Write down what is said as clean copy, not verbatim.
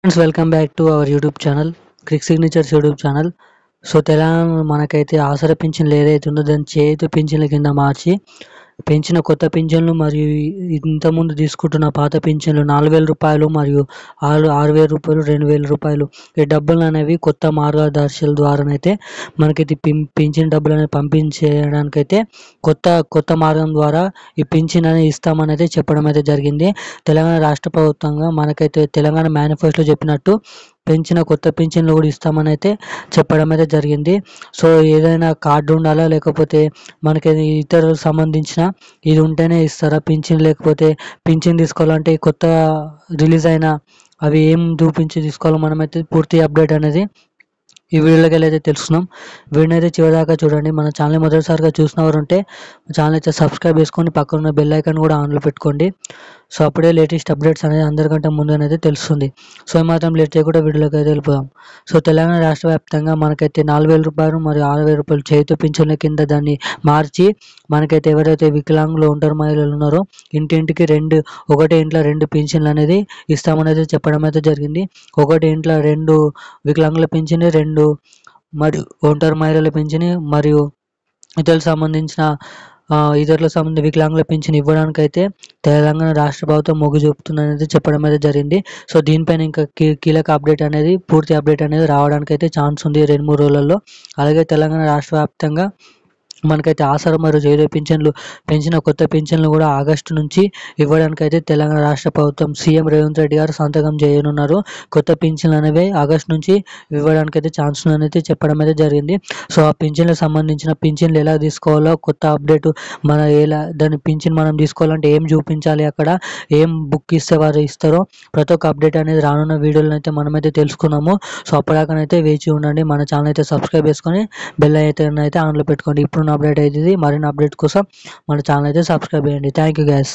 Friends, welcome back to our YouTube channel, Crick signatures YouTube channel. So Telangana మనకైతే ఆసరా పింఛన్లు ఏదైతే ఉందో దాన్ని చేతి పింఛన్ల కింద మార్చి పెంచిన కొత్త పింఛన్లు మరియు ఇంతకుముందు తీసుకుంటున్న పాత పింఛన్లు 4,000 రూపాయలు మరియు 6,000 రూపాయలు, 2,000 రూపాయలు ఈ డబ్బులు అనేవి కొత్త మార్గదర్శుల ద్వారానైతే మనకైతే పింఛన్ డబ్బులు అనేవి పంపించేయడానికైతే కొత్త మార్గం ద్వారా ఈ పింఛన్ అనేది ఇస్తామని అయితే చెప్పడం అయితే జరిగింది. తెలంగాణ రాష్ట్ర ప్రభుత్వంగా మనకైతే తెలంగాణ మేనిఫెస్టో చెప్పినట్టు పెంచిన కొత్త పింఛన్లు కూడా ఇస్తామని అయితే చెప్పడం అయితే జరిగింది. సో ఏదైనా కార్డు ఉండాలా, లేకపోతే మనకి ఇతరులకు సంబంధించిన ఇది ఉంటేనే ఇస్తారా పింఛన్, లేకపోతే పింఛన్ తీసుకోవాలంటే కొత్త రిలీజ్ అయిన అవి ఏం చూపించి తీసుకోవాలో మనమైతే పూర్తి అప్డేట్ అనేది ఈ వీడియోలోకి వెళ్ళి తెలుసుకున్నాం. వీడియోని అయితే చివరిదాకా చూడండి. మన ఛానల్ మొదటిసారిగా చూసిన వారు ఉంటే ఛానల్ అయితే సబ్స్క్రైబ్ చేసుకొని పక్కన ఉన్న బెల్ ఐకాన్ కూడా ఆన్లో పెట్టుకోండి. సో అప్పుడే లేటెస్ట్ అప్డేట్స్ అనేది అందరికంటే ముందుగానైతే తెలుస్తుంది. సో ఏమాత్రం లేట్ చేయకుండా వీడియోలోకి అయితే వెళ్ళిపోదాం. సో తెలంగాణ రాష్ట్ర వ్యాప్తంగా మనకైతే 4,000 రూపాయలు మరియు 6,000 రూపాయలు చేతి పింఛన్ల కింద దాన్ని మార్చి మనకైతే ఎవరైతే వికలాంగులు ఒంటరి మహిళలు ఉన్నారో ఇంటింటికి ఒకటే ఇంట్లో 2 పింఛన్లు అనేది ఇస్తామనేది చెప్పడం అయితే జరిగింది. ఒకటి ఇంట్లో 2 వికలాంగుల పింఛని, 2 మరియు ఒంటరి మహిళల పింఛని మరియు ఇతరులకు సంబంధించిన వికలాంగుల పింఛన్ ఇవ్వడానికి అయితే తెలంగాణ రాష్ట్ర ప్రభుత్వం మొగ్గు చూపుతుందనేది చెప్పడం అయితే జరిగింది. సో దీనిపైన ఇంకా కీలక అప్డేట్ అనేది, పూర్తి అప్డేట్ అనేది రావడానికి అయితే ఛాన్స్ ఉంది 2-3 రోజులలో. అలాగే తెలంగాణ రాష్ట్ర వ్యాప్తంగా మనకైతే ఆసరా మరియు చేయూత పింఛన్లు పెంచిన కొత్త పింఛన్లు కూడా ఆగస్టు నుంచి ఇవ్వడానికి అయితే తెలంగాణ రాష్ట్ర ప్రభుత్వం సీఎం రేవంత్ రెడ్డి గారు సంతకం చేయనున్నారు. కొత్త పింఛన్లు అనేవి ఆగస్టు నుంచి ఇవ్వడానికి అయితే ఛాన్స్ ఉందనైతే చెప్పడం అయితే జరిగింది. సో ఆ పింఛన్లకు సంబంధించిన పింఛన్లు ఎలా తీసుకోవాలో కొత్త అప్డేట్, దాని పింఛన్ మనం తీసుకోవాలంటే ఏం చూపించాలి, అక్కడ ఏం బుక్ ఇస్తే వారు ఇస్తారో ప్రతి ఒక్క అప్డేట్ అనేది రానున్న వీడియోలో అయితే మనమైతే తెలుసుకున్నాము. సో అప్పటిదాకానైతే వేచి ఉండండి. మన ఛానల్ అయితే సబ్స్క్రైబ్ చేసుకొని బెల్ అయితే ఆన్లో పెట్టుకోండి. ఇప్పుడు అప్డేట్ అవుతుంది. మరిన్ని అప్డేట్ కోసం మన ఛానల్ అయితే సబ్స్క్రైబ్ చేయండి. Thank you guys.